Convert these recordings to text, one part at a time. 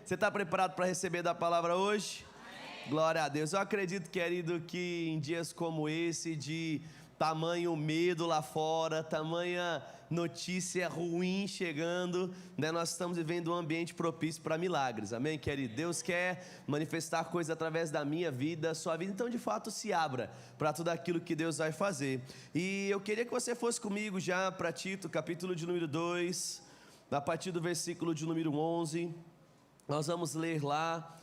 Você está preparado para receber da palavra hoje? Amém. Glória a Deus. Eu acredito, querido, que em dias como esse, de tamanho medo lá fora, tamanha notícia ruim chegando, né, nós estamos vivendo um ambiente propício para milagres, amém, querido? Deus quer manifestar coisas através da minha vida, sua vida, então de fato se abra para tudo aquilo que Deus vai fazer. E eu queria que você fosse comigo já para Tito, capítulo de número 2, a partir do versículo de número 11, nós vamos ler lá.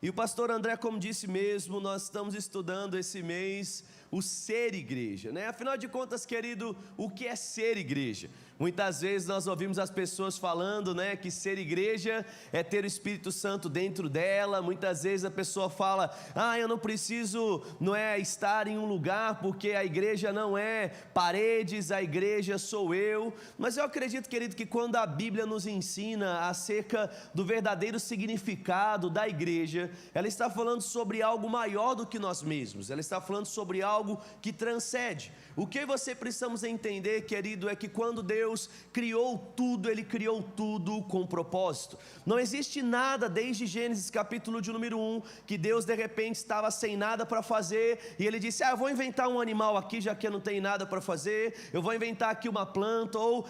E o pastor André, como disse mesmo, nós estamos estudando esse mês o ser igreja, né? Afinal de contas, querido, o que é ser igreja? Muitas vezes nós ouvimos as pessoas falando, né, que ser igreja é ter o Espírito Santo dentro dela. Muitas vezes a pessoa fala, eu não preciso, não é, estar em um lugar, porque a igreja não é paredes, a igreja sou eu. Mas eu acredito, querido, que quando a Bíblia nos ensina acerca do verdadeiro significado da igreja, ela está falando sobre algo maior do que nós mesmos, ela está falando sobre algo que transcende. O que você precisamos entender, querido, é que quando Deus criou tudo, Ele criou tudo com propósito. Não existe nada desde Gênesis capítulo de número 1, que Deus de repente estava sem nada para fazer, e Ele disse, eu vou inventar um animal aqui, já que eu não tenho nada para fazer, eu vou inventar aqui uma planta, ou,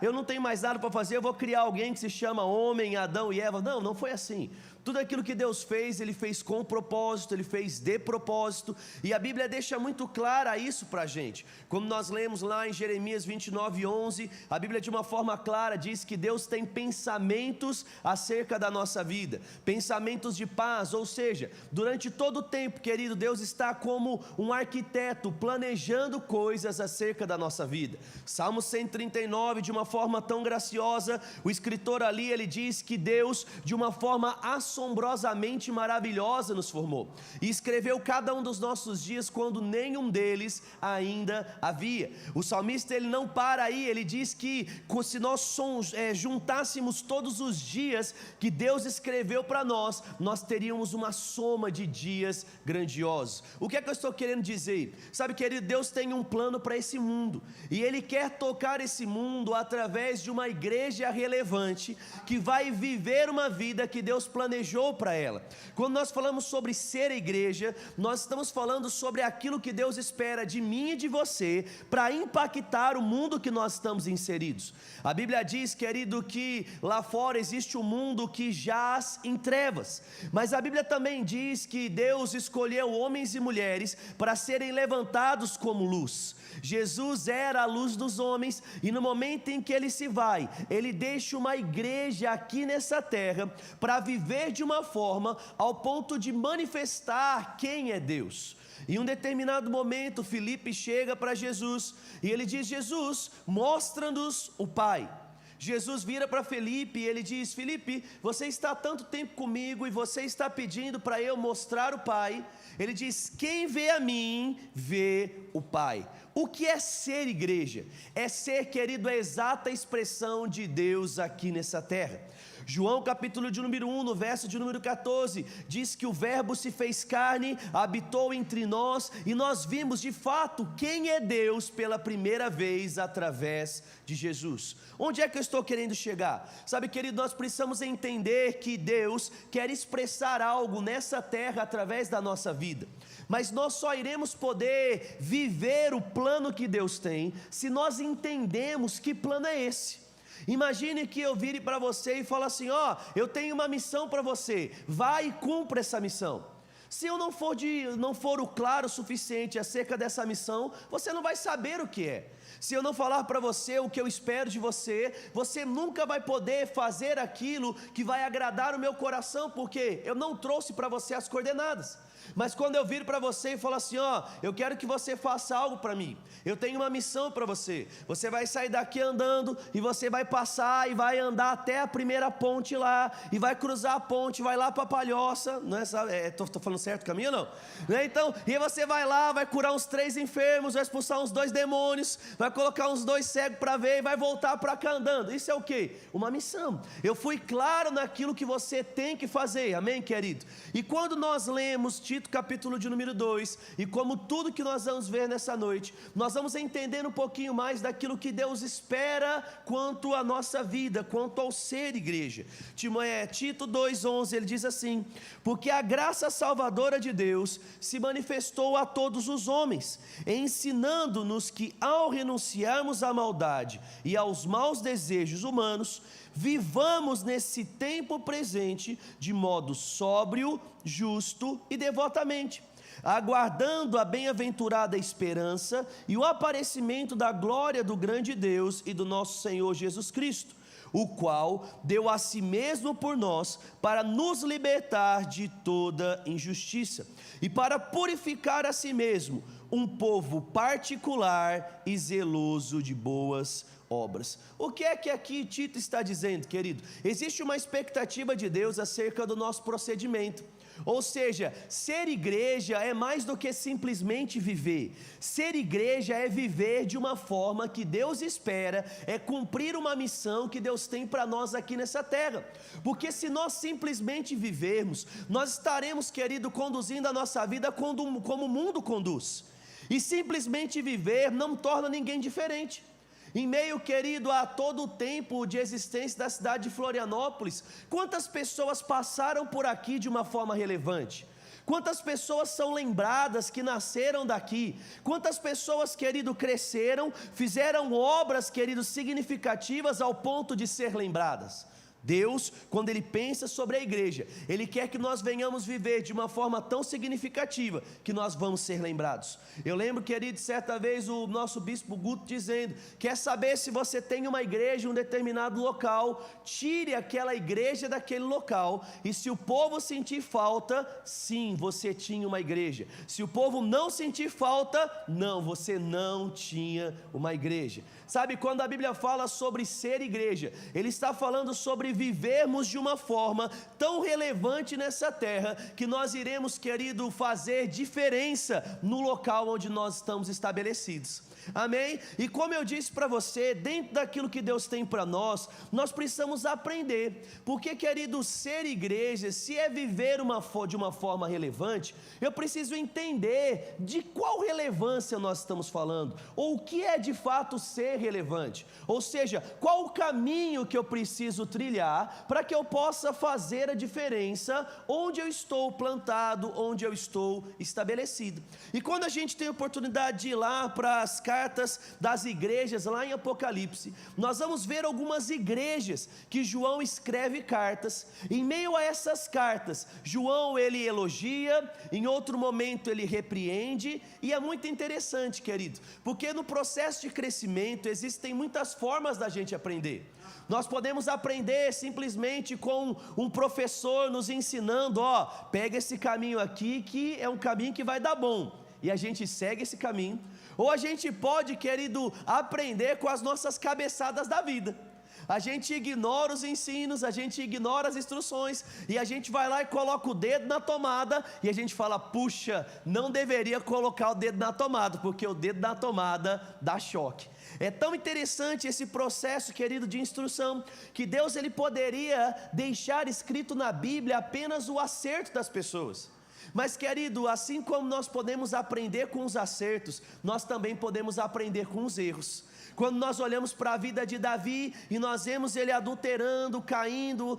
eu não tenho mais nada para fazer, eu vou criar alguém que se chama homem, Adão e Eva. Não foi assim. Tudo aquilo que Deus fez, Ele fez com propósito, Ele fez de propósito, e a Bíblia deixa muito clara isso para a gente. Como nós lemos lá em Jeremias 29:11, a Bíblia de uma forma clara diz que Deus tem pensamentos acerca da nossa vida, pensamentos de paz, ou seja, durante todo o tempo, querido, Deus está como um arquiteto planejando coisas acerca da nossa vida. Salmo 139, de uma forma tão graciosa, o escritor ali, ele diz que Deus, de uma forma assombrosamente maravilhosa, nos formou e escreveu cada um dos nossos dias quando nenhum deles ainda havia. O salmista, ele não para aí, ele diz que se nós juntássemos todos os dias que Deus escreveu para nós, nós teríamos uma soma de dias grandiosos. O que é que eu estou querendo dizer? Sabe, querido, Deus tem um plano para esse mundo, e Ele quer tocar esse mundo através de uma igreja relevante, que vai viver uma vida que Deus planejou para ela. Quando nós falamos sobre ser igreja, nós estamos falando sobre aquilo que Deus espera de mim e de você, para impactar o mundo que nós estamos inseridos. A Bíblia diz, querido, que lá fora existe um mundo que jaz em trevas, mas a Bíblia também diz que Deus escolheu homens e mulheres para serem levantados como luz. Jesus era a luz dos homens, e no momento em que Ele se vai, Ele deixa uma igreja aqui nessa terra, para viver de uma forma ao ponto de manifestar quem é Deus. Em um determinado momento, Filipe chega para Jesus, e ele diz, Jesus, mostra-nos o Pai. Jesus vira para Filipe e ele diz, Filipe, você está há tanto tempo comigo, e você está pedindo para eu mostrar o Pai. Ele diz, quem vê a mim, vê o Pai. O que é ser igreja? É ser, querido, a exata expressão de Deus aqui nessa terra. João capítulo de número 1, no verso de número 14, diz que o verbo se fez carne, habitou entre nós, e nós vimos de fato quem é Deus pela primeira vez através de Jesus. Onde é que eu estou querendo chegar? Sabe, querido, nós precisamos entender que Deus quer expressar algo nessa terra através da nossa vida, mas nós só iremos poder viver o plano que Deus tem se nós entendemos que plano é esse. Imagine que eu vire para você e fale assim, eu tenho uma missão para você, vai e cumpra essa missão. Se eu não for o claro o suficiente acerca dessa missão, você não vai saber o que é. Se eu não falar para você o que eu espero de você, você nunca vai poder fazer aquilo que vai agradar o meu coração, porque eu não trouxe para você as coordenadas. Mas quando eu vir para você e falar assim, eu quero que você faça algo para mim, eu tenho uma missão para você, você vai sair daqui andando, e você vai passar e vai andar até a primeira ponte lá, e vai cruzar a ponte, vai lá para a Palhoça, não é, estou falando certo o caminho ou não? Então, e aí você vai lá, vai curar uns 3 enfermos, vai expulsar uns 2 demônios, vai colocar uns 2 cegos para ver e vai voltar para cá andando. Isso é o quê? Uma missão. Eu fui claro naquilo que você tem que fazer, amém, querido? E quando nós lemos Tito capítulo de número 2, e como tudo que nós vamos ver nessa noite, nós vamos entender um pouquinho mais daquilo que Deus espera quanto à nossa vida, quanto ao ser igreja. Tito 2,11, ele diz assim: porque a graça salvadora de Deus se manifestou a todos os homens, ensinando-nos que ao renunciarmos à maldade e aos maus desejos humanos, vivamos nesse tempo presente de modo sóbrio, justo e devotamente, aguardando a bem-aventurada esperança e o aparecimento da glória do grande Deus e do nosso Senhor Jesus Cristo, o qual deu a si mesmo por nós para nos libertar de toda injustiça e para purificar a si mesmo um povo particular e zeloso de boas obras. O que é que aqui Tito está dizendo, querido? Existe uma expectativa de Deus acerca do nosso procedimento. Ou seja, ser igreja é mais do que simplesmente viver. Ser igreja é viver de uma forma que Deus espera, é cumprir uma missão que Deus tem para nós aqui nessa terra. Porque se nós simplesmente vivermos, nós estaremos, querido, conduzindo a nossa vida como o mundo conduz. E simplesmente viver não torna ninguém diferente. Em meio, querido, a todo o tempo de existência da cidade de Florianópolis, quantas pessoas passaram por aqui de uma forma relevante? Quantas pessoas são lembradas que nasceram daqui? Quantas pessoas, querido, cresceram, fizeram obras, querido, significativas ao ponto de ser lembradas? Deus, quando Ele pensa sobre a igreja, Ele quer que nós venhamos viver de uma forma tão significativa, que nós vamos ser lembrados. Eu lembro, querido, certa vez o nosso bispo Guto dizendo: quer saber se você tem uma igreja em um determinado local, tire aquela igreja daquele local, e se o povo sentir falta, sim, você tinha uma igreja. Se o povo não sentir falta, não, você não tinha uma igreja. Sabe, quando a Bíblia fala sobre ser igreja, Ele está falando sobre vivermos de uma forma tão relevante nessa terra, que nós iremos, querido, fazer diferença no local onde nós estamos estabelecidos. Amém? E como eu disse para você, dentro daquilo que Deus tem para nós, nós precisamos aprender, porque, querido, ser igreja, se é viver de uma forma relevante, eu preciso entender de qual relevância nós estamos falando, ou o que é de fato ser relevante, ou seja, qual o caminho que eu preciso trilhar, para que eu possa fazer a diferença, onde eu estou plantado, onde eu estou estabelecido. E quando a gente tem a oportunidade de ir lá para as cartas das igrejas lá em Apocalipse, nós vamos ver algumas igrejas que João escreve cartas. Em meio a essas cartas, João, ele elogia, em outro momento ele repreende, e é muito interessante, querido, porque no processo de crescimento existem muitas formas da gente aprender. Nós podemos aprender simplesmente com um professor nos ensinando: ó, pega esse caminho aqui que é um caminho que vai dar bom, e a gente segue esse caminho. Ou a gente pode, querido, aprender com as nossas cabeçadas da vida. A gente ignora os ensinos, a gente ignora as instruções, e a gente vai lá e coloca o dedo na tomada, e a gente fala: puxa, não deveria colocar o dedo na tomada, porque o dedo na tomada dá choque. É tão interessante esse processo, querido, de instrução, que Deus, ele poderia deixar escrito na Bíblia apenas o acerto das pessoas. Mas, querido, assim como nós podemos aprender com os acertos, nós também podemos aprender com os erros. Quando nós olhamos para a vida de Davi e nós vemos ele adulterando, caindo,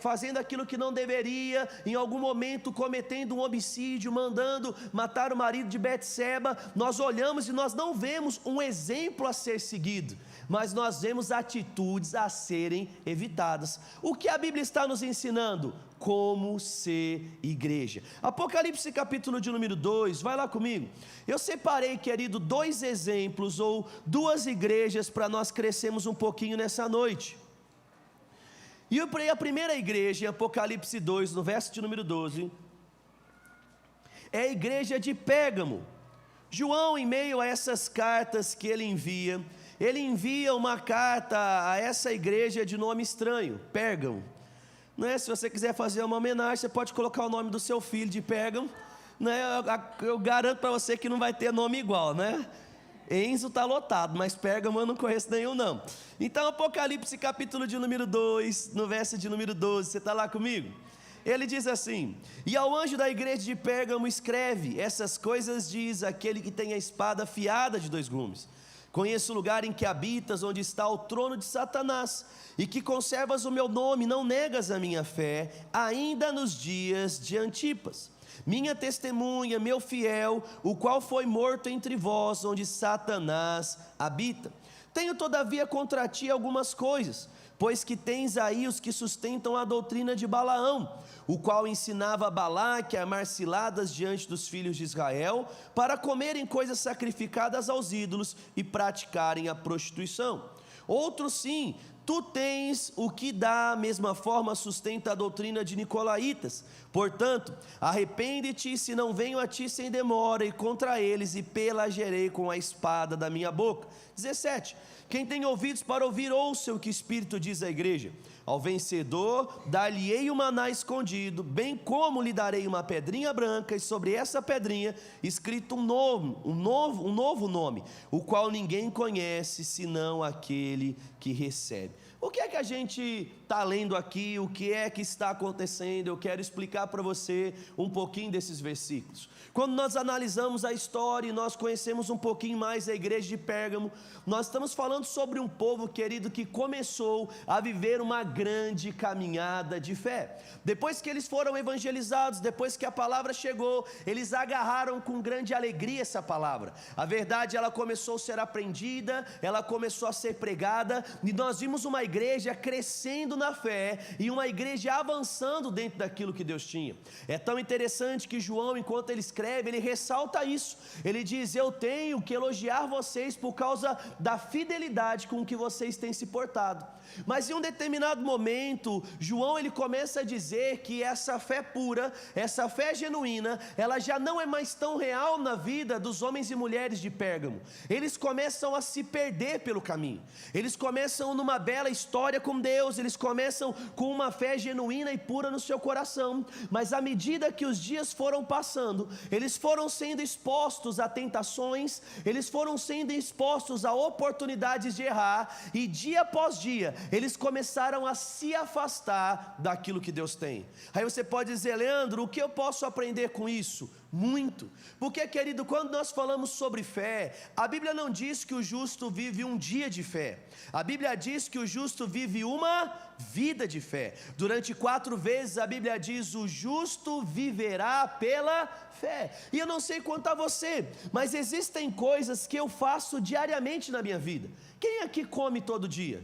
fazendo aquilo que não deveria, em algum momento cometendo um homicídio, mandando matar o marido de Betseba, nós olhamos e nós não vemos um exemplo a ser seguido, mas nós vemos atitudes a serem evitadas. O que a Bíblia está nos ensinando? Como ser igreja. Apocalipse capítulo de número 2, vai lá comigo. Eu separei, querido, 2 exemplos ou 2 igrejas para nós crescermos um pouquinho nessa noite. E a primeira igreja, em Apocalipse 2, no verso de número 12, é a igreja de Pérgamo. João, em meio a essas cartas que ele envia uma carta a essa igreja de nome estranho, Pérgamo. Se você quiser fazer uma homenagem, você pode colocar o nome do seu filho de Pérgamo, eu garanto para você que não vai ter nome igual, Enzo está lotado, mas Pérgamo eu não conheço nenhum não. Então Apocalipse capítulo de número 2, no verso de número 12, você está lá comigo? Ele diz assim: e ao anjo da igreja de Pérgamo escreve, essas coisas diz aquele que tem a espada afiada de 2 gumes. Conheço o lugar em que habitas, onde está o trono de Satanás, e que conservas o meu nome, não negas a minha fé, ainda nos dias de Antipas, minha testemunha, meu fiel, o qual foi morto entre vós, onde Satanás habita. Tenho todavia contra ti algumas coisas, pois que tens aí os que sustentam a doutrina de Balaão, o qual ensinava a Balaque a armar ciladas diante dos filhos de Israel, para comerem coisas sacrificadas aos ídolos e praticarem a prostituição. Outro sim, tu tens o que da mesma forma sustenta a doutrina de Nicolaítas. Portanto, arrepende-te, se não venho a ti sem demora, e contra eles e pelagerei com a espada da minha boca. 17. Quem tem ouvidos para ouvir, ouça o que o Espírito diz à igreja. Ao vencedor, dar-lhe-ei o maná escondido, bem como lhe darei uma pedrinha branca, e sobre essa pedrinha escrito um novo nome, o qual ninguém conhece, senão aquele que recebe. O que é que a gente está lendo aqui? O que é que está acontecendo? Eu quero explicar para você um pouquinho desses versículos. Quando nós analisamos a história e nós conhecemos um pouquinho mais a igreja de Pérgamo, nós estamos falando sobre um povo, querido, que começou a viver uma grande caminhada de fé. Depois que eles foram evangelizados, depois que a palavra chegou, eles agarraram com grande alegria essa palavra. A verdade, ela começou a ser aprendida, ela começou a ser pregada, e nós vimos uma igreja crescendo na fé e uma igreja avançando dentro daquilo que Deus tinha. É tão interessante que João, enquanto ele escreve, ele ressalta isso. Ele diz: eu tenho que elogiar vocês por causa da fidelidade com que vocês têm se portado. Mas em um determinado momento, João ele começa a dizer que essa fé pura, essa fé genuína, ela já não é mais tão real na vida dos homens e mulheres de Pérgamo. Eles começam a se perder pelo caminho. Eles começam numa bela história com Deus, eles começam com uma fé genuína e pura no seu coração, mas à medida que os dias foram passando, eles foram sendo expostos a tentações, eles foram sendo expostos a oportunidades de errar, e dia após dia, eles começaram a se afastar daquilo que Deus tem. Aí você pode dizer: Leandro, o que eu posso aprender com isso? Muito, porque, querido, quando nós falamos sobre fé, a Bíblia não diz que o justo vive um dia de fé, a Bíblia diz que o justo vive uma vida de fé. Durante 4 vezes a Bíblia diz: o justo viverá pela fé. E eu não sei quanto a você, mas existem coisas que eu faço diariamente na minha vida. Quem aqui come todo dia?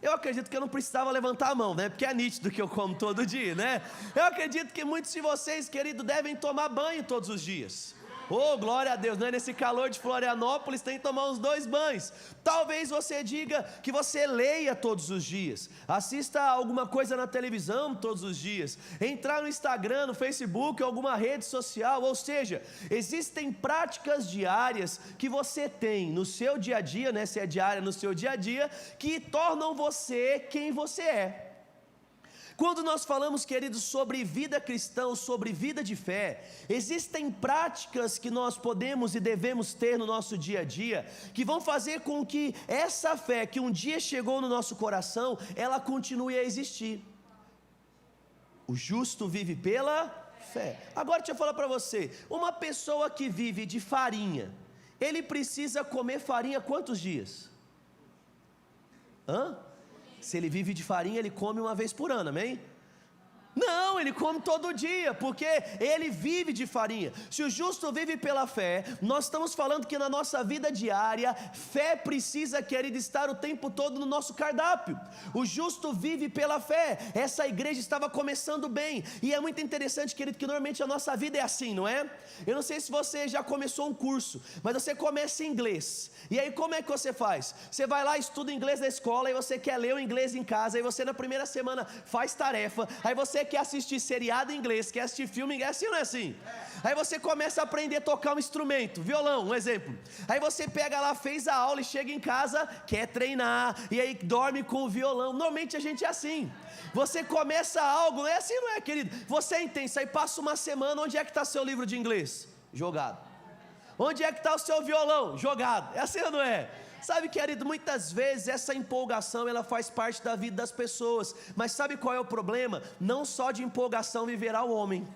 Eu acredito que eu não precisava levantar a mão, né? Porque é nítido que eu como todo dia, né? Eu acredito que muitos de vocês, querido, devem tomar banho todos os dias. Oh, glória a Deus, né? Nesse calor de Florianópolis tem que tomar uns 2 banhos. Talvez você diga que você leia todos os dias, assista alguma coisa na televisão todos os dias, entrar no Instagram, no Facebook, alguma rede social. Ou seja, existem práticas diárias que você tem no seu dia a dia, né? Se é diária, no seu dia a dia, que tornam você quem você é. Quando nós falamos, queridos, sobre vida cristã, sobre vida de fé, existem práticas que nós podemos e devemos ter no nosso dia a dia, que vão fazer com que essa fé que um dia chegou no nosso coração, ela continue a existir. O justo vive pela fé. Agora deixa eu falar para você, uma pessoa que vive de farinha, ele precisa comer farinha quantos dias? Se ele vive de farinha, ele come uma vez por ano, amém? Não, ele come todo dia, porque ele vive de farinha. Se o justo vive pela fé, nós estamos falando que na nossa vida diária, fé precisa, querido, estar o tempo todo no nosso cardápio. O justo vive pela fé. Essa igreja estava começando bem, e é muito interessante, querido, que normalmente a nossa vida é assim, não é? Eu não sei se você já começou um curso, mas você começa em inglês, e aí como é que você faz? Você vai lá, estuda inglês na escola, e você quer ler o inglês em casa, aí você na primeira semana faz tarefa, aí você quer assistir seriado em inglês, quer assistir filme em inglês, assim ou não é assim? Aí você começa a aprender a tocar um instrumento, violão, um exemplo. Aí você pega lá, fez a aula e chega em casa, quer treinar, e aí dorme com o violão. Normalmente a gente é assim. Você começa algo, não é assim, não é, querido? Você é intenso, aí passa uma semana, onde é que está seu livro de inglês? Jogado. Onde é que está o seu violão? Jogado. É assim ou não é? Sabe, querido, muitas vezes essa empolgação ela faz parte da vida das pessoas, mas sabe qual é o problema? Não só de empolgação viverá o homem.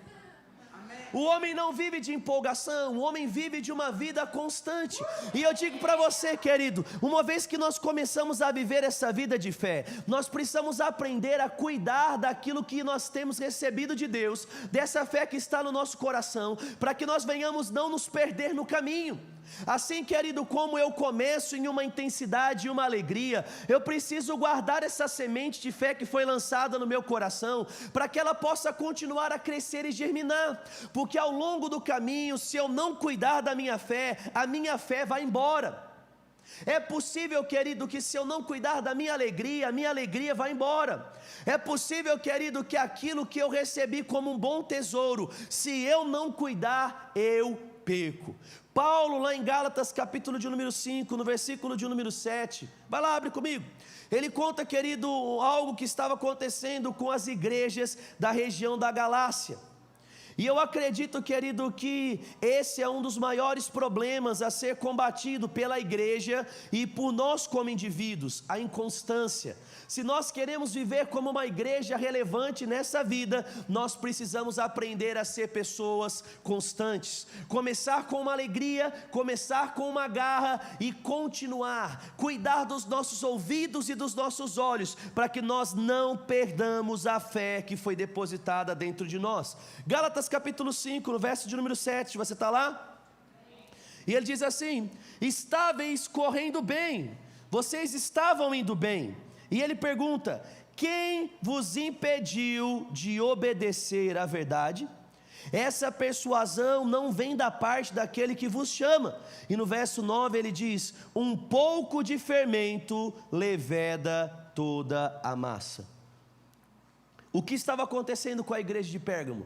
O homem não vive de empolgação, o homem vive de uma vida constante. E eu digo para você, querido, uma vez que nós começamos a viver essa vida de fé, nós precisamos aprender a cuidar daquilo que nós temos recebido de Deus, dessa fé que está no nosso coração, para que nós venhamos não nos perder no caminho. Assim, querido, como eu começo em uma intensidade e uma alegria, eu preciso guardar essa semente de fé que foi lançada no meu coração, para que ela possa continuar a crescer e germinar, porque ao longo do caminho, se eu não cuidar da minha fé, a minha fé vai embora. É possível, querido, que se eu não cuidar da minha alegria vai embora. É possível, querido, que aquilo que eu recebi como um bom tesouro, se eu não cuidar, eu perco. Paulo, lá em Gálatas, capítulo de número 5, no versículo de número 7, vai lá, abre comigo. Ele conta, querido, algo que estava acontecendo com as igrejas da região da Galácia. E eu acredito, querido, que esse é um dos maiores problemas a ser combatido pela igreja e por nós como indivíduos, a inconstância. Se nós queremos viver como uma igreja relevante nessa vida, nós precisamos aprender a ser pessoas constantes. Começar com uma alegria, começar com uma garra e continuar. Cuidar dos nossos ouvidos e dos nossos olhos, para que nós não perdamos a fé que foi depositada dentro de nós. Gálatas capítulo 5, no verso de número 7, você está lá? E ele diz assim: estáveis correndo bem, vocês estavam indo bem. E ele pergunta: quem vos impediu de obedecer à verdade? Essa persuasão não vem da parte daquele que vos chama. E no verso 9 ele diz: um pouco de fermento leveda toda a massa. O que estava acontecendo com a igreja de Pérgamo?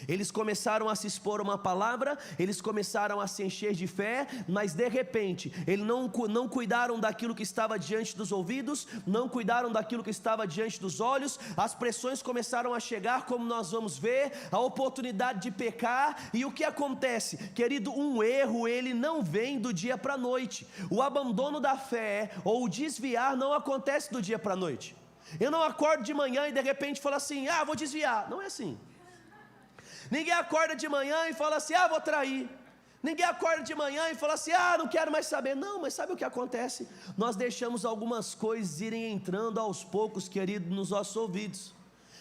Eles começaram a se expor a uma palavra, eles começaram a se encher de fé, mas de repente, eles não cuidaram daquilo que estava diante dos ouvidos, não cuidaram daquilo que estava diante dos olhos, as pressões começaram a chegar, como nós vamos ver, a oportunidade de pecar, e o que acontece? Querido, um erro, ele não vem do dia para a noite, o abandono da fé, ou o desviar, não acontece do dia para a noite. Eu não acordo de manhã e de repente falo assim: vou desviar. Não é assim. Ninguém acorda de manhã e fala assim: vou trair. Ninguém acorda de manhã e fala assim: não quero mais saber. Não, mas sabe o que acontece? Nós deixamos algumas coisas irem entrando aos poucos, querido, nos nossos ouvidos.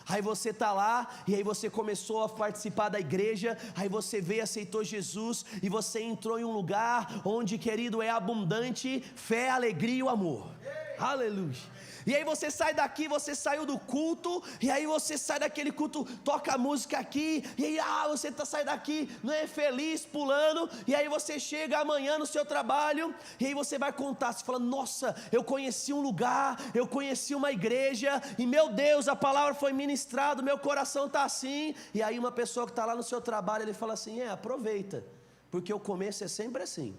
Aí você está lá, e aí você começou a participar da igreja, aí você veio, aceitou Jesus, e você entrou em um lugar onde, querido, é abundante fé, alegria e o amor. Aleluia. E aí você sai daqui, você saiu do culto, e aí você sai daquele culto, toca a música aqui, e aí você sai daqui, não é feliz, pulando, e aí você chega amanhã no seu trabalho, e aí você vai contar, você fala: nossa, eu conheci um lugar, eu conheci uma igreja, e meu Deus, a palavra foi ministrada, meu coração está assim. E aí uma pessoa que está lá no seu trabalho, ele fala assim: aproveita, porque o começo é sempre assim.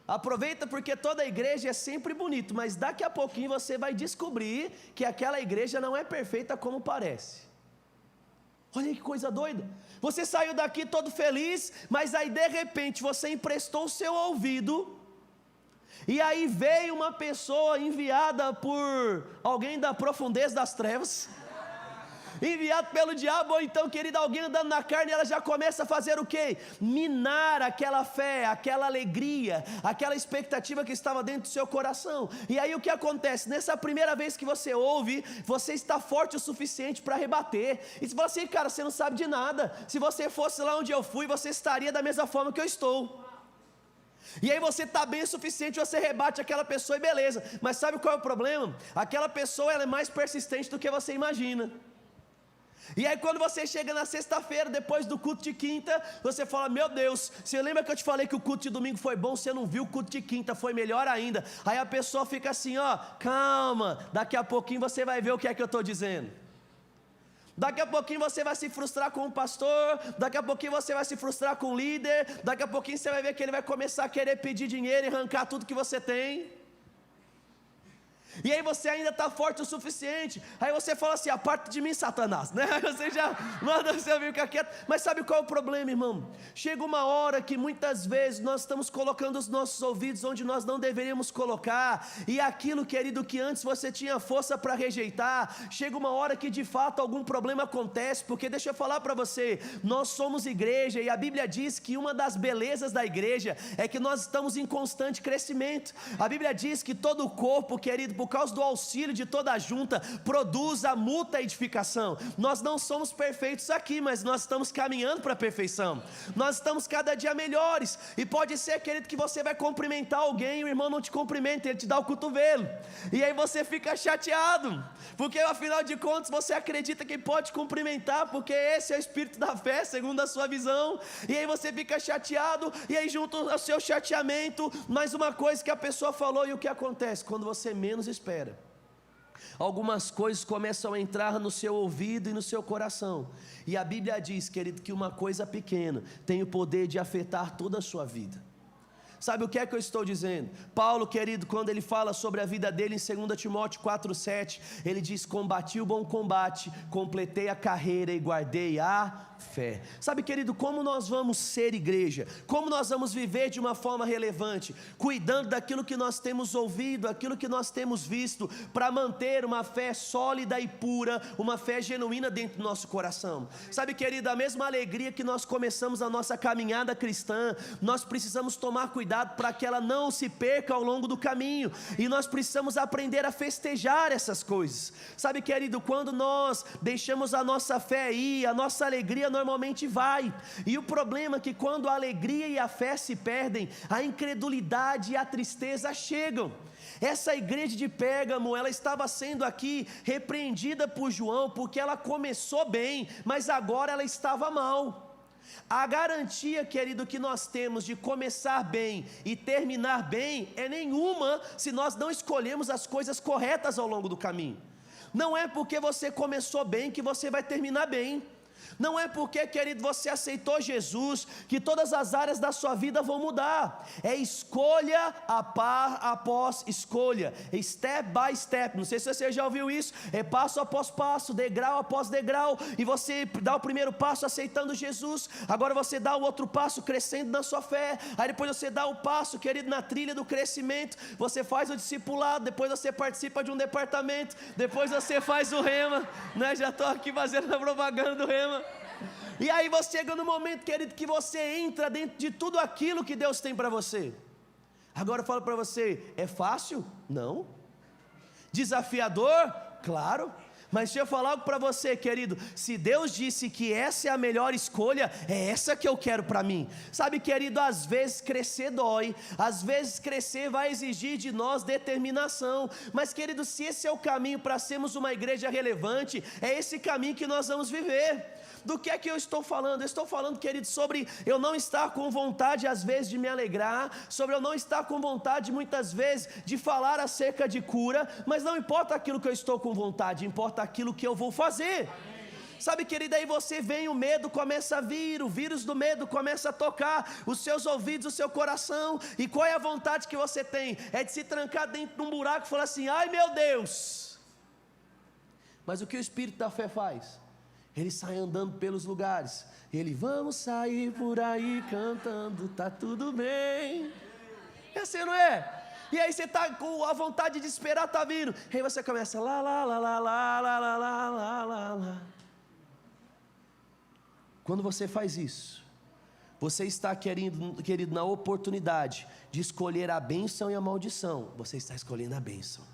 Aproveita, porque toda igreja é sempre bonito, mas daqui a pouquinho você vai descobrir que aquela igreja não é perfeita como parece. Olha que coisa doida. Você saiu daqui todo feliz, mas aí de repente você emprestou o seu ouvido, e aí veio uma pessoa enviada por alguém da profundeza das trevas, enviado pelo diabo, ou então, querido, alguém andando na carne, ela já começa a fazer o quê? Minar aquela fé, aquela alegria, aquela expectativa que estava dentro do seu coração. E aí o que acontece? Nessa primeira vez que você ouve, você está forte o suficiente para rebater, e você fala assim: cara, você não sabe de nada, se você fosse lá onde eu fui, você estaria da mesma forma que eu estou. E aí você está bem o suficiente, você rebate aquela pessoa e beleza, mas sabe qual é o problema? Aquela pessoa, ela é mais persistente do que você imagina. E aí quando você chega na sexta-feira, depois do culto de quinta, você fala: meu Deus, você lembra que eu te falei que o culto de domingo foi bom? Você não viu o culto de quinta, foi melhor ainda. Aí a pessoa fica assim: calma, daqui a pouquinho você vai ver o que é que eu estou dizendo. Daqui a pouquinho você vai se frustrar com o pastor, daqui a pouquinho você vai se frustrar com o líder, daqui a pouquinho você vai ver que ele vai começar a querer pedir dinheiro e arrancar tudo que você tem. E aí você ainda está forte o suficiente. Aí você fala assim: aparta de mim, Satanás, né? Aí você já manda você ficar quieto. Mas sabe qual é o problema, irmão? Chega uma hora que muitas vezes nós estamos colocando os nossos ouvidos onde nós não deveríamos colocar. E aquilo, querido, que antes você tinha força para rejeitar, chega uma hora que de fato algum problema acontece. Porque deixa eu falar para você, nós somos igreja, e a Bíblia diz que uma das belezas da igreja é que nós estamos em constante crescimento. A Bíblia diz que todo o corpo, querido, por causa do auxílio de toda a junta, produz a mútua edificação. Nós não somos perfeitos aqui, mas nós estamos caminhando para a perfeição. Nós estamos cada dia melhores. E pode ser, querido, que você vai cumprimentar alguém e o irmão não te cumprimenta, ele te dá o cotovelo. E aí você fica chateado, porque afinal de contas você acredita que pode cumprimentar, porque esse é o espírito da fé, segundo a sua visão. E aí você fica chateado, e aí junto ao seu chateamento, mais uma coisa que a pessoa falou. E o que acontece? Quando você menos espera, algumas coisas começam a entrar no seu ouvido e no seu coração. E a Bíblia diz, querido, que uma coisa pequena tem o poder de afetar toda a sua vida. Sabe o que é que eu estou dizendo? Paulo, querido, quando ele fala sobre a vida dele em 2 Timóteo 4,7, ele diz: combati o bom combate, completei a carreira e guardei a fé. Sabe, querido, como nós vamos ser igreja? Como nós vamos viver de uma forma relevante? Cuidando daquilo que nós temos ouvido, aquilo que nós temos visto, para manter uma fé sólida e pura, uma fé genuína dentro do nosso coração. Sabe, querido, a mesma alegria que nós começamos a nossa caminhada cristã, nós precisamos tomar cuidado para que ela não se perca ao longo do caminho, e nós precisamos aprender a festejar essas coisas. Sabe, querido, quando nós deixamos a nossa fé ir, a nossa alegria normalmente vai, e o problema é que quando a alegria e a fé se perdem, a incredulidade e a tristeza chegam. Essa igreja de Pérgamo, ela estava sendo aqui repreendida por João, porque ela começou bem, mas agora ela estava mal. A garantia, querido, que nós temos de começar bem e terminar bem é nenhuma, se nós não escolhemos as coisas corretas ao longo do caminho. Não é porque você começou bem que você vai terminar bem. Não é porque, querido, você aceitou Jesus que todas as áreas da sua vida vão mudar. É escolha após escolha, step by step. Não sei se você já ouviu isso. É passo após passo, degrau após degrau. E você dá o primeiro passo aceitando Jesus. Agora você dá o outro passo crescendo na sua fé. Aí depois você dá o passo, querido, na trilha do crescimento. Você faz o discipulado. Depois você participa de um departamento. Depois você faz o rema, né? Já estou aqui fazendo a propaganda do rema. E aí você chega no momento, querido, que você entra dentro de tudo aquilo que Deus tem para você. Agora eu falo para você: é fácil? Não. Desafiador? Claro. Mas deixa eu falar algo para você, querido. Se Deus disse que essa é a melhor escolha, é essa que eu quero para mim. Sabe, querido, às vezes crescer dói, às vezes crescer vai exigir de nós determinação. Mas, querido, se esse é o caminho para sermos uma igreja relevante, é esse caminho que nós vamos viver. Do que é que eu estou falando? Eu estou falando, querido, sobre eu não estar com vontade às vezes de me alegrar, sobre eu não estar com vontade muitas vezes de falar acerca de cura, mas não importa aquilo que eu estou com vontade, importa aquilo que eu vou fazer. Sabe, querido, aí você vem, o medo começa a vir, o vírus do medo começa a tocar os seus ouvidos, o seu coração, e qual é a vontade que você tem? É de se trancar dentro de um buraco e falar assim: ai meu Deus. Mas o que o Espírito da fé faz? Ele sai andando pelos lugares, ele: vamos sair por aí cantando, tá tudo bem. É assim, não é? E aí você está com a vontade de esperar, está vindo. E aí você começa lá, lá, lá, lá, lá, lá, lá, lá, lá, lá, lá. Quando você faz isso, você está querido, na oportunidade de escolher a bênção e a maldição. Você está escolhendo a bênção.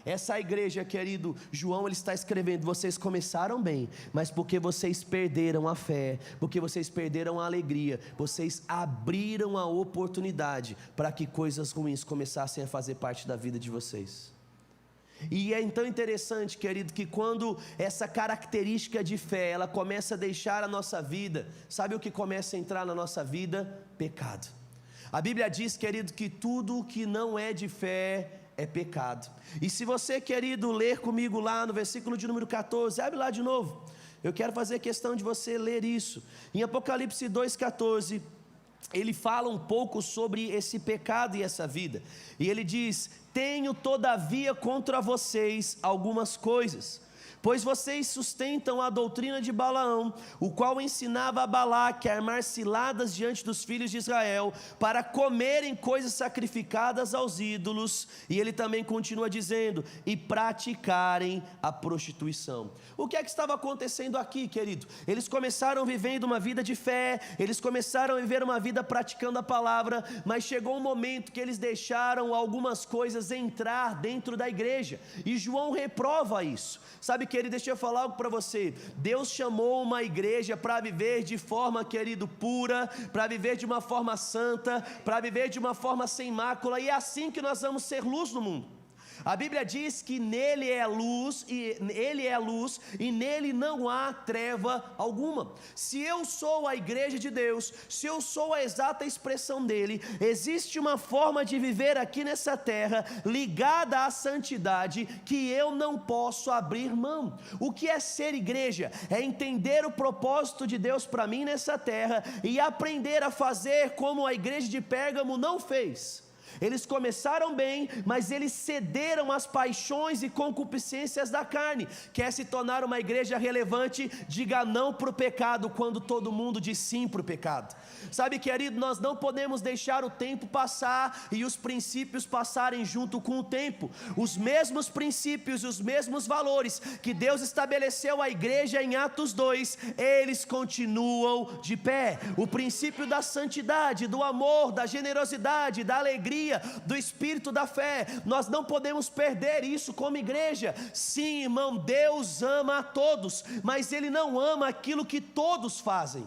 Essa igreja, querido, João, ele está escrevendo: vocês começaram bem, mas porque vocês perderam a fé, porque vocês perderam a alegria, vocês abriram a oportunidade para que coisas ruins começassem a fazer parte da vida de vocês. E é então interessante, querido, que quando essa característica de fé, ela começa a deixar a nossa vida, sabe o que começa a entrar na nossa vida? Pecado. A Bíblia diz, querido, que tudo que não é de fé é pecado. E se você, querido, ler comigo lá no versículo de número 14, abre lá de novo. Eu quero fazer questão de você ler isso. Em Apocalipse 2,14, ele fala um pouco sobre esse pecado e essa vida, e ele diz: tenho todavia contra vocês algumas coisas, pois vocês sustentam a doutrina de Balaão, o qual ensinava a Balaque a armar ciladas diante dos filhos de Israel, para comerem coisas sacrificadas aos ídolos, e ele também continua dizendo, e praticarem a prostituição. O que é que estava acontecendo aqui, querido? Eles começaram vivendo uma vida de fé, eles começaram a viver uma vida praticando a palavra, mas chegou um momento que eles deixaram algumas coisas entrar dentro da igreja, e João reprova isso. Sabe, querido, deixa eu falar algo para você. Deus chamou uma igreja para viver de forma, querido, pura, para viver de uma forma santa, para viver de uma forma sem mácula, e é assim que nós vamos ser luz no mundo. A Bíblia diz que nele é luz, e ele é luz, e nele não há treva alguma. Se eu sou a igreja de Deus, se eu sou a exata expressão dele, existe uma forma de viver aqui nessa terra, ligada à santidade, que eu não posso abrir mão. O que é ser igreja? É entender o propósito de Deus para mim nessa terra, e aprender a fazer como a igreja de Pérgamo não fez. Eles começaram bem, mas eles cederam às paixões e concupiscências da carne. Quer se tornar uma igreja relevante? Diga não para o pecado, quando todo mundo diz sim para o pecado. Sabe, querido, nós não podemos deixar o tempo passar e os princípios passarem junto com o tempo. Os mesmos princípios, os mesmos valores que Deus estabeleceu à igreja em Atos 2, eles continuam de pé. O princípio da santidade, do amor, da generosidade, da alegria, do espírito da fé, nós não podemos perder isso como igreja. Sim, irmão, Deus ama a todos, mas Ele não ama aquilo que todos fazem.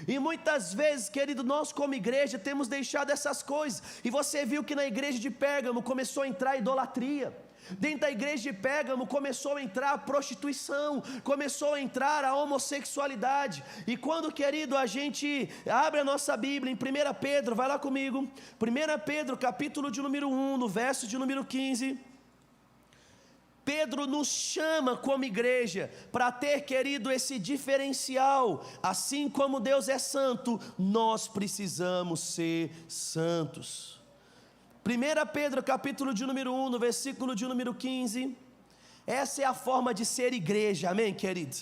E muitas vezes, querido, nós como igreja temos deixado essas coisas, e você viu que na igreja de Pérgamo começou a entrar idolatria. Dentro da igreja de Pérgamo começou a entrar a prostituição, começou a entrar a homossexualidade. E quando, querido, a gente abre a nossa Bíblia em 1 Pedro, vai lá comigo, 1 Pedro capítulo de número 1, no verso de número 15, Pedro nos chama como igreja para ter, querido, esse diferencial. Assim como Deus é santo, nós precisamos ser santos. 1 Pedro capítulo de número 1, no versículo de número 15, essa é a forma de ser igreja, amém, querido?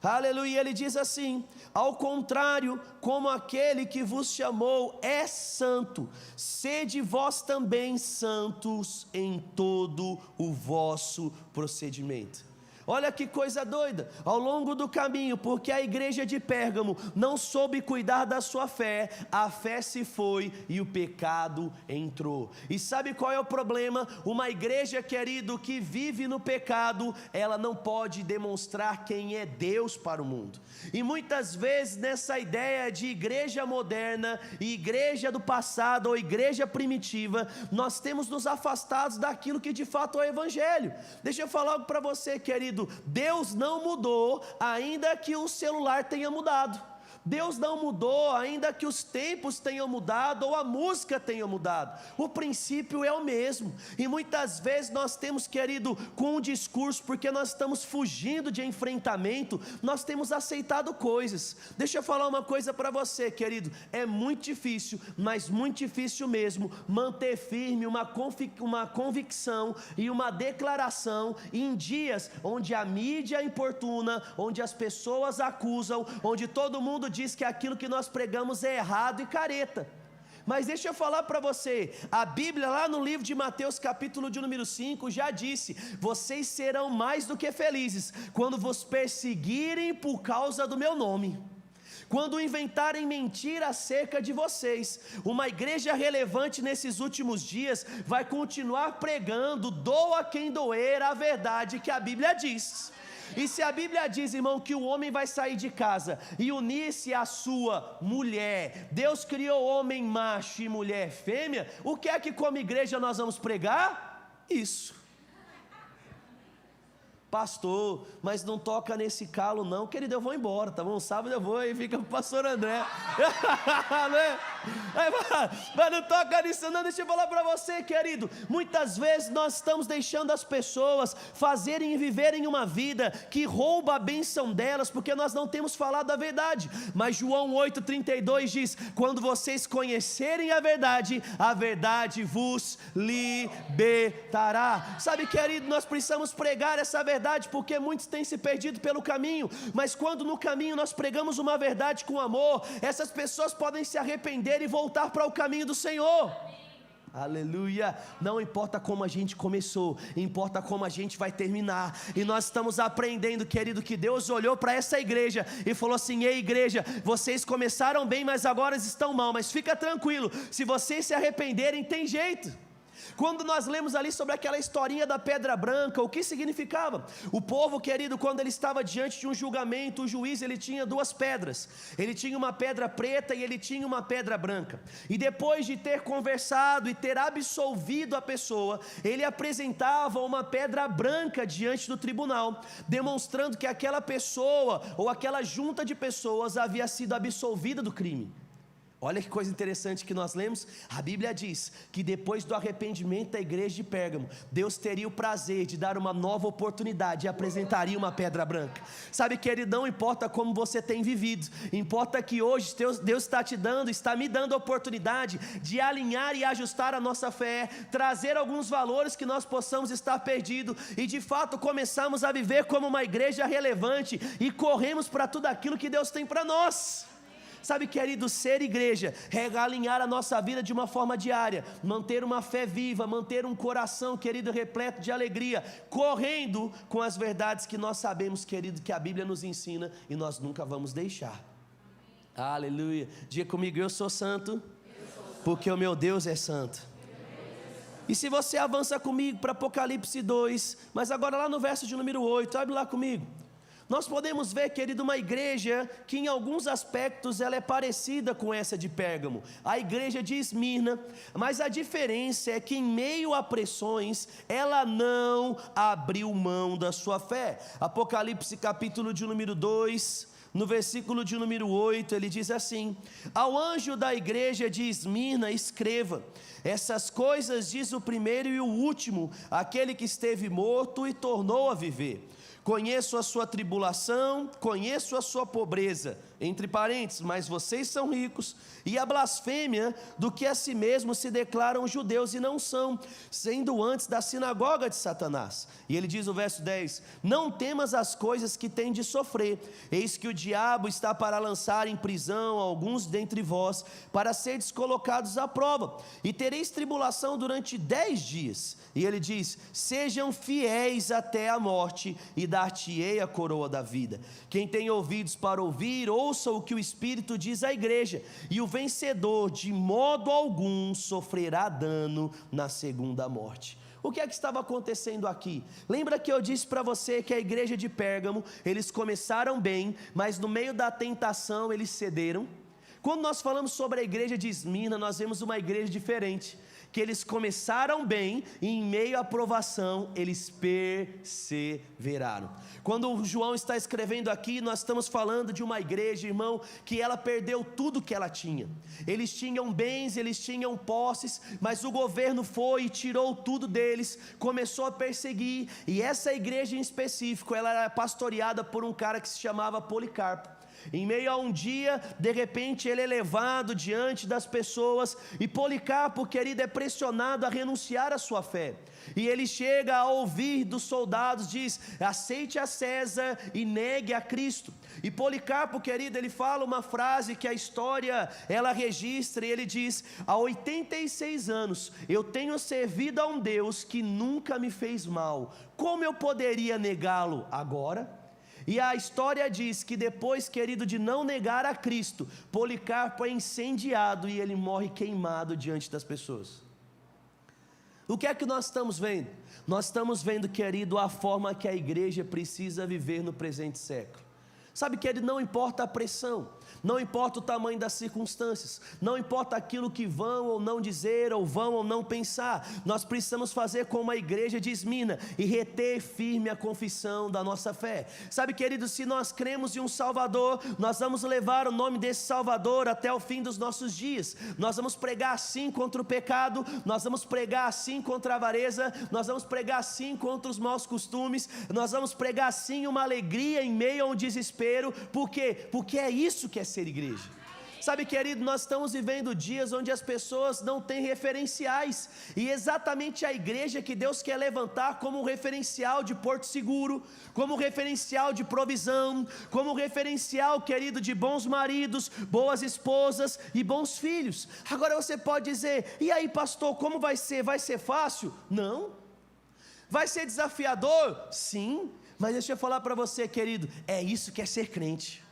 Aleluia, ele diz assim: ao contrário, como aquele que vos chamou é santo, sede vós também santos em todo o vosso procedimento. Olha que coisa doida, ao longo do caminho, porque a igreja de Pérgamo não soube cuidar da sua fé, a fé se foi e o pecado entrou. E sabe qual é o problema? Uma igreja, querido, que vive no pecado, ela não pode demonstrar quem é Deus para o mundo. E muitas vezes nessa ideia de igreja moderna, e igreja do passado ou igreja primitiva, nós temos nos afastados daquilo que de fato é o evangelho. Deixa eu falar algo para você, querido. Deus não mudou, ainda que o celular tenha mudado. Deus não mudou, ainda que os tempos tenham mudado ou a música tenha mudado. O princípio é o mesmo. E muitas vezes nós temos, querido, com um discurso, porque nós estamos fugindo de enfrentamento, nós temos aceitado coisas. Deixa eu falar uma coisa para você, querido. É muito difícil, mas muito difícil mesmo, manter firme uma convicção e uma declaração em dias onde a mídia importuna, onde as pessoas acusam, onde todo mundo diz que aquilo que nós pregamos é errado e careta. Mas deixa eu falar para você, a Bíblia lá no livro de Mateus capítulo de número 5 já disse: vocês serão mais do que felizes quando vos perseguirem por causa do meu nome, quando inventarem mentira acerca de vocês. Uma igreja relevante nesses últimos dias vai continuar pregando, doa quem doer, a verdade que a Bíblia diz. E se a Bíblia diz, irmão, que o homem vai sair de casa e unir-se à sua mulher, Deus criou homem macho e mulher fêmea, o que é que como igreja nós vamos pregar? Isso. pastor, mas não toca nesse calo não, querido, eu vou embora, tá bom? Sábado eu vou e fica pro pastor André. Né? Mas não toca nisso não. Deixa eu falar para você, querido, muitas vezes nós estamos deixando as pessoas fazerem e viverem uma vida que rouba a bênção delas, porque nós não temos falado a verdade. Mas João 8,32 diz: quando vocês conhecerem a verdade vos libertará. Sabe, querido, nós precisamos pregar essa verdade, porque muitos têm se perdido pelo caminho, mas quando no caminho nós pregamos uma verdade com amor, essas pessoas podem se arrepender e voltar para o caminho do Senhor. Aleluia. Não importa como a gente começou, importa como a gente vai terminar. E nós estamos aprendendo, querido, que Deus olhou para essa igreja e falou assim: ei igreja, vocês começaram bem, mas agora estão mal, mas fica tranquilo, se vocês se arrependerem tem jeito. Quando nós lemos ali sobre aquela historinha da pedra branca, o que significava? O povo, querido, quando ele estava diante de um julgamento, o juiz, ele tinha duas pedras. Ele tinha uma pedra preta e ele tinha uma pedra branca. E depois de ter conversado e ter absolvido a pessoa, ele apresentava uma pedra branca diante do tribunal, demonstrando que aquela pessoa ou aquela junta de pessoas havia sido absolvida do crime. Olha que coisa interessante que nós lemos. A Bíblia diz que depois do arrependimento da igreja de Pérgamo, Deus teria o prazer de dar uma nova oportunidade e apresentaria uma pedra branca. Sabe, querido, não importa como você tem vivido, importa que hoje Deus está me dando a oportunidade de alinhar e ajustar a nossa fé, trazer alguns valores que nós possamos estar perdidos e de fato começarmos a viver como uma igreja relevante e corremos para tudo aquilo que Deus tem para nós. Sabe, querido, ser igreja é alinhar a nossa vida de uma forma diária, manter uma fé viva, manter um coração, querido, repleto de alegria, correndo com as verdades que nós sabemos, querido, que a Bíblia nos ensina e nós nunca vamos deixar. Aleluia. Diga comigo: eu sou santo, porque o meu Deus é santo. E se você avança comigo para Apocalipse 2, mas agora lá no verso de número 8, abre lá comigo. Nós podemos ver, querido, uma igreja que em alguns aspectos ela é parecida com essa de Pérgamo, a igreja de Esmirna, mas a diferença é que em meio a pressões, ela não abriu mão da sua fé. Apocalipse capítulo de número 2, no versículo de número 8, ele diz assim: ao anjo da igreja de Esmirna escreva: essas coisas diz o primeiro e o último, aquele que esteve morto e tornou a viver. Conheço a sua tribulação, conheço a sua pobreza, entre parênteses, mas vocês são ricos, e a blasfêmia do que a si mesmos se declaram judeus e não são, sendo antes da sinagoga de Satanás. E ele diz no verso 10, não temas as coisas que tem de sofrer, eis que o diabo está para lançar em prisão alguns dentre vós, para seres colocados à prova, e tereis tribulação durante 10 dias, e ele diz, sejam fiéis até a morte, e dar-te-ei a coroa da vida. Quem tem ouvidos para ouvir, ouça o que o Espírito diz à igreja, e o vencedor de modo algum sofrerá dano na segunda morte. O que é que estava acontecendo aqui? Lembra que eu disse para você que a igreja de Pérgamo, eles começaram bem, mas no meio da tentação eles cederam? Quando nós falamos sobre a igreja de Esmirna, nós vemos uma igreja diferente, que eles começaram bem e em meio à provação eles perseveraram. Quando João está escrevendo aqui, nós estamos falando de uma igreja, irmão, que ela perdeu tudo que ela tinha. Eles tinham bens, eles tinham posses, mas o governo foi e tirou tudo deles, começou a perseguir, e essa igreja em específico, ela era pastoreada por um cara que se chamava Policarpo. Em meio a um dia, de repente ele é levado diante das pessoas, e Policarpo, querido, é pressionado a renunciar à sua fé, e ele chega a ouvir dos soldados, diz, aceite a César e negue a Cristo. E Policarpo, querido, ele fala uma frase que a história, ela registra, e ele diz, há 86 anos, eu tenho servido a um Deus que nunca me fez mal, como eu poderia negá-lo agora? E a história diz que depois, querido, de não negar a Cristo, Policarpo é incendiado e ele morre queimado diante das pessoas. O que é que nós estamos vendo? Nós estamos vendo, querido, a forma que a igreja precisa viver no presente século. Sabe, querido, não importa a pressão, não importa o tamanho das circunstâncias, não importa aquilo que vão ou não dizer, ou vão ou não pensar, nós precisamos fazer como a igreja de Esmina e reter firme a confissão da nossa fé. Sabe, querido, se nós cremos em um Salvador, nós vamos levar o nome desse Salvador até o fim dos nossos dias. Nós vamos pregar sim contra o pecado, nós vamos pregar sim contra a avareza, nós vamos pregar sim contra os maus costumes, nós vamos pregar sim uma alegria em meio a um desespero. Por quê? Porque é isso que é ser igreja. Sabe, querido, nós estamos vivendo dias onde as pessoas não têm referenciais, e exatamente a igreja que Deus quer levantar como um referencial de porto seguro, como um referencial de provisão, como um referencial, querido, de bons maridos, boas esposas e bons filhos. Agora você pode dizer: e aí, pastor, como vai ser? Vai ser fácil? Não. Vai ser desafiador? Sim. Mas deixa eu falar para você, querido, é isso que é ser crente.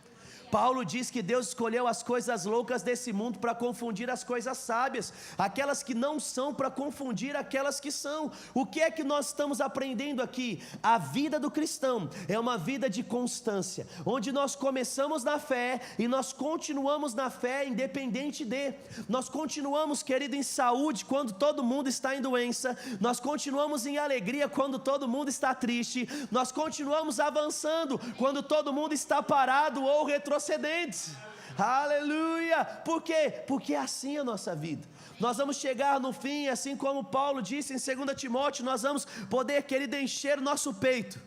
Paulo diz que Deus escolheu as coisas loucas desse mundo para confundir as coisas sábias, aquelas que não são para confundir aquelas que são. O que é que nós estamos aprendendo aqui? A vida do cristão é uma vida de constância, onde nós começamos na fé e nós continuamos na fé independente de. Nós continuamos, querido, em saúde quando todo mundo está em doença, nós continuamos em alegria quando todo mundo está triste, nós continuamos avançando quando todo mundo está parado ou retrocedentes. Aleluia! Por quê? Porque é assim a nossa vida. Nós vamos chegar no fim, assim como Paulo disse em 2 Timóteo, nós vamos poder, querido, encher o nosso peito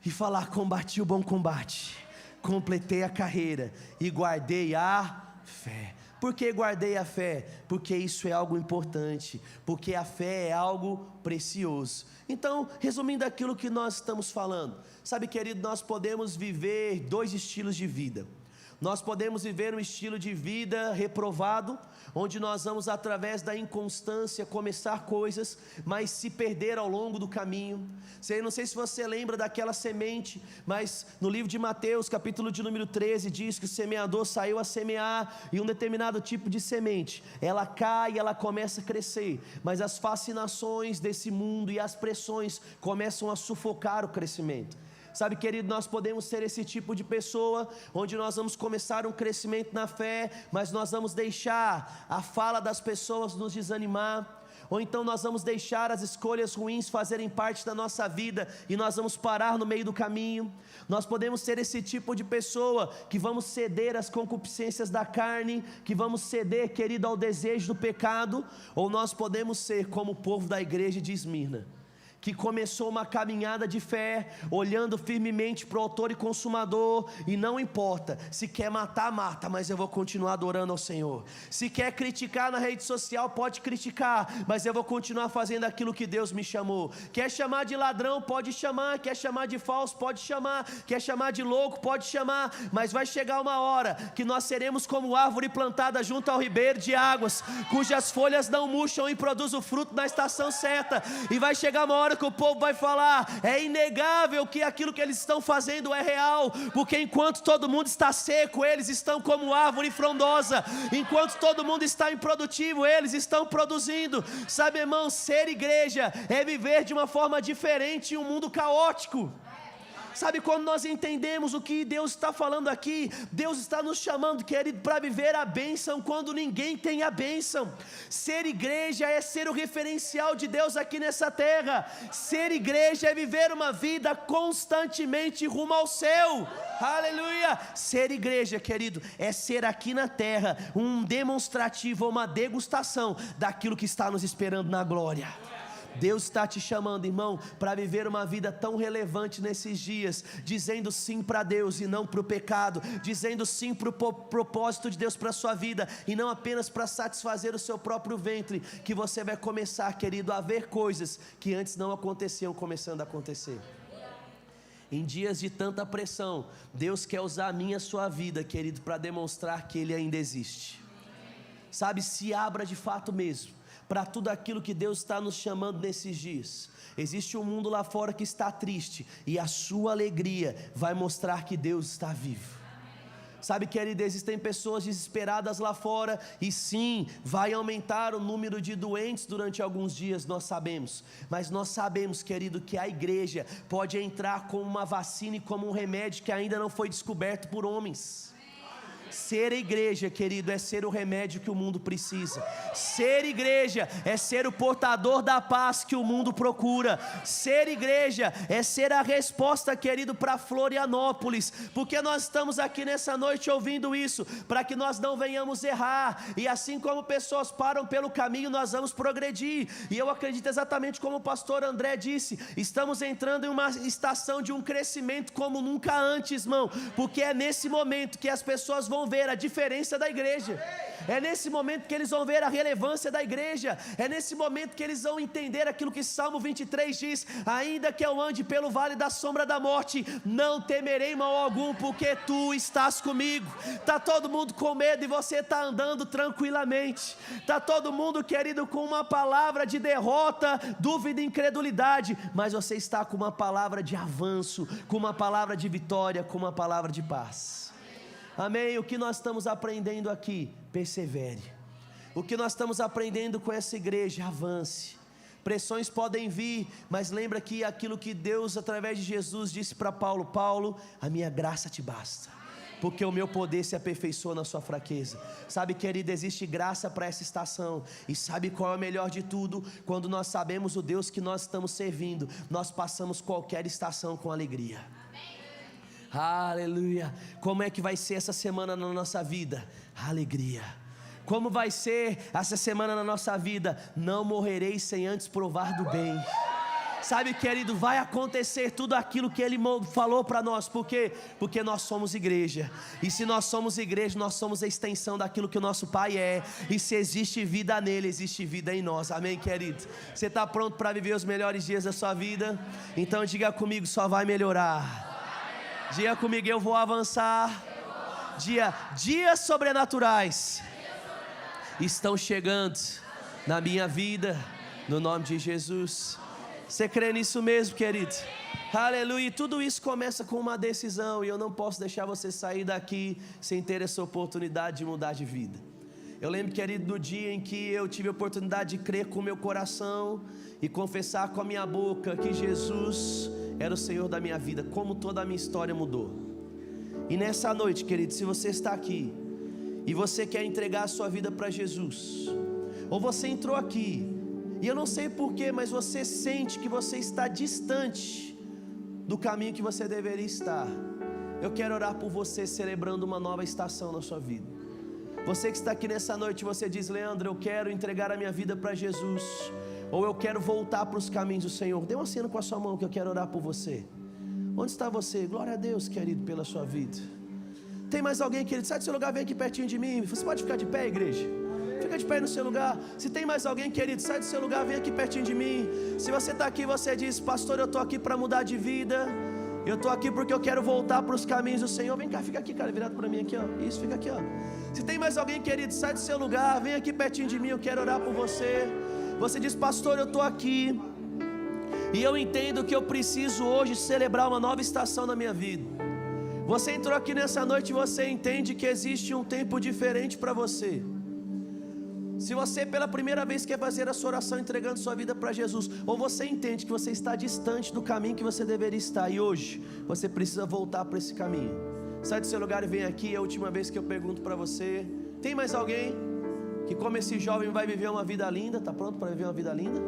e falar: combati o bom combate, completei a carreira e guardei a fé. Por que guardei a fé? Porque isso é algo importante, porque a fé é algo precioso. Então, resumindo aquilo que nós estamos falando, sabe, querido, nós podemos viver 2 estilos de vida. Nós podemos viver um estilo de vida reprovado, onde nós vamos, através da inconstância, começar coisas, mas se perder ao longo do caminho. Não sei se você lembra daquela semente, mas no livro de Mateus, capítulo de número 13, diz que o semeador saiu a semear, e um determinado tipo de semente, ela cai e ela começa a crescer, mas as fascinações desse mundo e as pressões começam a sufocar o crescimento. Sabe, querido, nós podemos ser esse tipo de pessoa, onde nós vamos começar um crescimento na fé, mas nós vamos deixar a fala das pessoas nos desanimar, ou então nós vamos deixar as escolhas ruins fazerem parte da nossa vida, e nós vamos parar no meio do caminho. Nós podemos ser esse tipo de pessoa, que vamos ceder às concupiscências da carne, que vamos ceder, querido, ao desejo do pecado, ou nós podemos ser como o povo da igreja de Esmirna, que começou uma caminhada de fé, olhando firmemente para o autor e consumador, e não importa, se quer matar, mata, mas eu vou continuar adorando ao Senhor. Se quer criticar na rede social, pode criticar, mas eu vou continuar fazendo aquilo que Deus me chamou. Quer chamar de ladrão, pode chamar. Quer chamar de falso, pode chamar. Quer chamar de louco, pode chamar. Mas vai chegar uma hora que nós seremos como árvore plantada junto ao ribeiro de águas, cujas folhas não murcham e produz o fruto na estação certa. E vai chegar uma hora que o povo vai falar: é inegável que aquilo que eles estão fazendo é real, porque enquanto todo mundo está seco, eles estão como árvore frondosa. Enquanto todo mundo está improdutivo, eles estão produzindo. Sabe, irmão, ser igreja é viver de uma forma diferente em um mundo caótico. Sabe, quando nós entendemos o que Deus está falando aqui, Deus está nos chamando, querido, para viver a bênção quando ninguém tem a bênção. Ser igreja é ser o referencial de Deus aqui nessa terra. Ser igreja é viver uma vida constantemente rumo ao céu. Aleluia! Ser igreja, querido, é ser aqui na terra um demonstrativo, uma degustação daquilo que está nos esperando na glória. Deus está te chamando, irmão, para viver uma vida tão relevante nesses dias, dizendo sim para Deus e não para o pecado, dizendo sim para o propósito de Deus para a sua vida, e não apenas para satisfazer o seu próprio ventre, que você vai começar, querido, a ver coisas que antes não aconteciam, começando a acontecer. Em dias de tanta pressão, Deus quer usar a minha e a sua vida, querido, para demonstrar que Ele ainda existe. Sabe, se abra de fato mesmo para tudo aquilo que Deus está nos chamando nesses dias. Existe um mundo lá fora que está triste, e a sua alegria vai mostrar que Deus está vivo. Sabe, querido, existem pessoas desesperadas lá fora, e sim, vai aumentar o número de doentes durante alguns dias, nós sabemos. Mas nós sabemos, querido, que a igreja pode entrar como uma vacina e como um remédio que ainda não foi descoberto por homens. Ser igreja, querido, é ser o remédio que o mundo precisa. Ser igreja é ser o portador da paz que o mundo procura. Ser igreja é ser a resposta, querido, para Florianópolis. Porque nós estamos aqui nessa noite ouvindo isso, para que nós não venhamos errar. E assim como pessoas param pelo caminho, nós vamos progredir. E eu acredito exatamente como o pastor André disse, estamos entrando em uma estação de um crescimento como nunca antes, irmão. Porque é nesse momento que as pessoas vão ver a diferença da igreja. É nesse momento que eles vão ver a relevância da igreja. É nesse momento que eles vão entender aquilo que Salmo 23 diz: ainda que eu ande pelo vale da sombra da morte, não temerei mal algum, porque tu estás comigo. Está todo mundo com medo e você está andando tranquilamente. Está todo mundo, querido, com uma palavra de derrota, dúvida e incredulidade, mas você está com uma palavra de avanço, com uma palavra de vitória, com uma palavra de paz. Amém? O que nós estamos aprendendo aqui? Persevere. O que nós estamos aprendendo com essa igreja? Avance. Pressões podem vir, mas lembra que aquilo que Deus através de Jesus disse para Paulo: Paulo, a minha graça te basta, porque o meu poder se aperfeiçoa na sua fraqueza. Sabe, querido, existe graça para essa estação. E sabe qual é o melhor de tudo? Quando nós sabemos o Deus que nós estamos servindo, nós passamos qualquer estação com alegria. Aleluia. Como é que vai ser essa semana na nossa vida? Alegria. Como vai ser essa semana na nossa vida? Não morrerei sem antes provar do bem. Sabe, querido, vai acontecer tudo aquilo que Ele falou para nós. Por quê? Porque nós somos igreja. E se nós somos igreja, nós somos a extensão daquilo que o nosso Pai é. E se existe vida nele, existe vida em nós. Amém, querido? Você está pronto para viver os melhores dias da sua vida? Então diga comigo: só vai melhorar. Diga comigo: eu vou avançar. Dias sobrenaturais estão chegando na minha vida, no nome de Jesus. Você crê nisso mesmo, querido? Aleluia. E tudo isso começa com uma decisão, e eu não posso deixar você sair daqui sem ter essa oportunidade de mudar de vida. Eu lembro, querido, do dia em que eu tive a oportunidade de crer com o meu coração e confessar com a minha boca que Jesus era o Senhor da minha vida, como toda a minha história mudou. E nessa noite, querido, se você está aqui e você quer entregar a sua vida para Jesus, ou você entrou aqui e eu não sei porquê, mas você sente que você está distante do caminho que você deveria estar, eu quero orar por você, celebrando uma nova estação na sua vida. Você que está aqui nessa noite, você diz: Leandro, eu quero entregar a minha vida para Jesus, ou eu quero voltar para os caminhos do Senhor. Dê um aceno com a sua mão que eu quero orar por você. Onde está você? Glória a Deus, querido, pela sua vida. Tem mais alguém, querido? Sai do seu lugar, vem aqui pertinho de mim. Você pode ficar de pé, igreja? Fica de pé no seu lugar. Se tem mais alguém, querido, sai do seu lugar, vem aqui pertinho de mim. Se você está aqui, você diz: pastor, eu estou aqui para mudar de vida. Eu estou aqui porque eu quero voltar para os caminhos do Senhor. Vem cá, fica aqui, cara, virado para mim aqui, ó. Isso, fica aqui, ó. Se tem mais alguém, querido, sai do seu lugar, vem aqui pertinho de mim, eu quero orar por você. Você diz: pastor, eu estou aqui e eu entendo que eu preciso hoje celebrar uma nova estação na minha vida. Você entrou aqui nessa noite e você entende que existe um tempo diferente para você. Se você pela primeira vez quer fazer a sua oração entregando sua vida para Jesus, ou você entende que você está distante do caminho que você deveria estar, e hoje você precisa voltar para esse caminho, sai do seu lugar e vem aqui. É a última vez que eu pergunto para você. Tem mais alguém que, como esse jovem, vai viver uma vida linda? Está pronto para viver uma vida linda?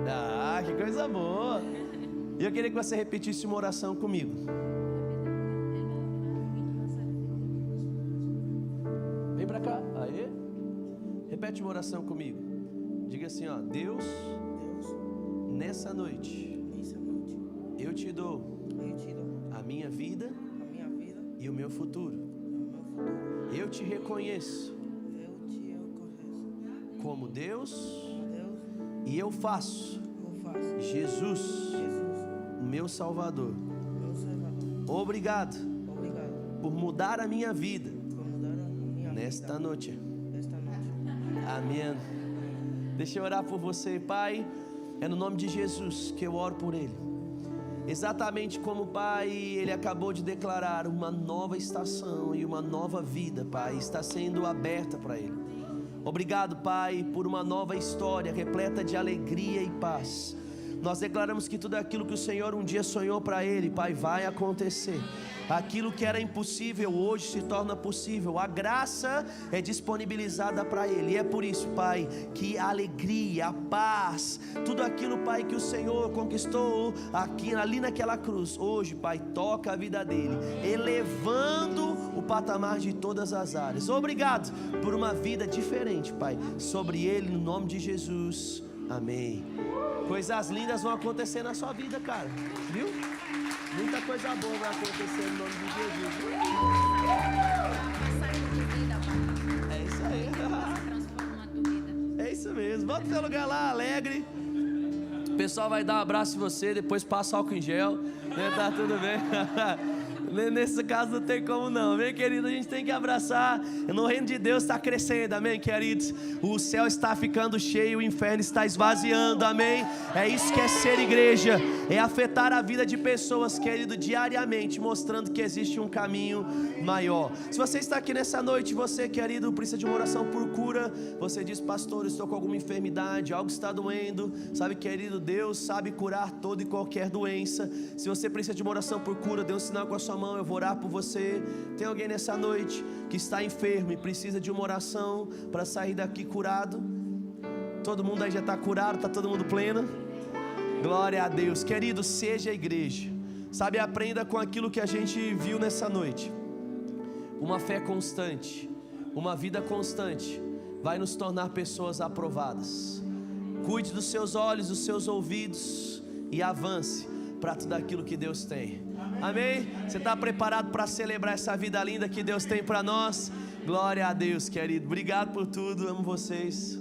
Ah, que coisa boa. E eu queria que você repetisse uma oração comigo. Vem pra cá. Aê. Repete uma oração comigo. Diga assim, ó: Deus, nessa noite, eu te dou a minha vida e o meu futuro. Eu te reconheço como Deus, e eu faço Jesus meu Salvador. Obrigado por mudar a minha vida nesta noite. Amém. Deixa eu orar por você, Pai. É no nome de Jesus que eu oro por ele. exatamente como, Pai, Ele acabou de declarar, uma nova estação e uma nova vida, Pai, está sendo aberta para Ele. Obrigado, Pai, por uma nova história repleta de alegria e paz. Nós declaramos que tudo aquilo que o Senhor um dia sonhou para ele, Pai, vai acontecer. Aquilo que era impossível hoje se torna possível. A graça é disponibilizada para ele. E é por isso, Pai, que a alegria, a paz, tudo aquilo, Pai, que o Senhor conquistou ali naquela cruz, hoje, Pai, toca a vida dele, elevando o patamar de todas as áreas. Obrigado por uma vida diferente, Pai, sobre ele, no nome de Jesus. Amém. Coisas lindas vão acontecer na sua vida, cara. Viu? Muita coisa boa vai acontecer no nome de Jesus. É isso aí. É isso mesmo. Volta pro seu lugar lá, alegre. O pessoal vai dar um abraço em você, depois passa álcool em gel. Tá tudo bem. Nesse caso não tem como não, amém, querido? A gente tem que abraçar. No reino de Deus está crescendo, amém, queridos? O céu está ficando cheio, o inferno está esvaziando, amém? É isso que é ser igreja, é afetar a vida de pessoas, querido, diariamente, mostrando que existe um caminho maior. Se você está aqui nessa noite, você, querido, precisa de uma oração por cura. Você diz: pastor, estou com alguma enfermidade, algo está doendo. Sabe, querido, Deus sabe curar toda e qualquer doença. Se você precisa de uma oração por cura, dê um sinal com a sua mão, eu vou orar por você. Tem alguém nessa noite que está enfermo e precisa de uma oração para sair daqui curado? Todo mundo aí já está curado, está todo mundo pleno? Glória a Deus. Querido, seja a igreja, sabe, aprenda com aquilo que a gente viu nessa noite. Uma fé constante, uma vida constante vai nos tornar pessoas aprovadas. Cuide dos seus olhos, dos seus ouvidos e avance para tudo aquilo que Deus tem. Amém? Você está preparado para celebrar essa vida linda que Deus tem para nós? Glória a Deus, querido. Obrigado por tudo, amo vocês.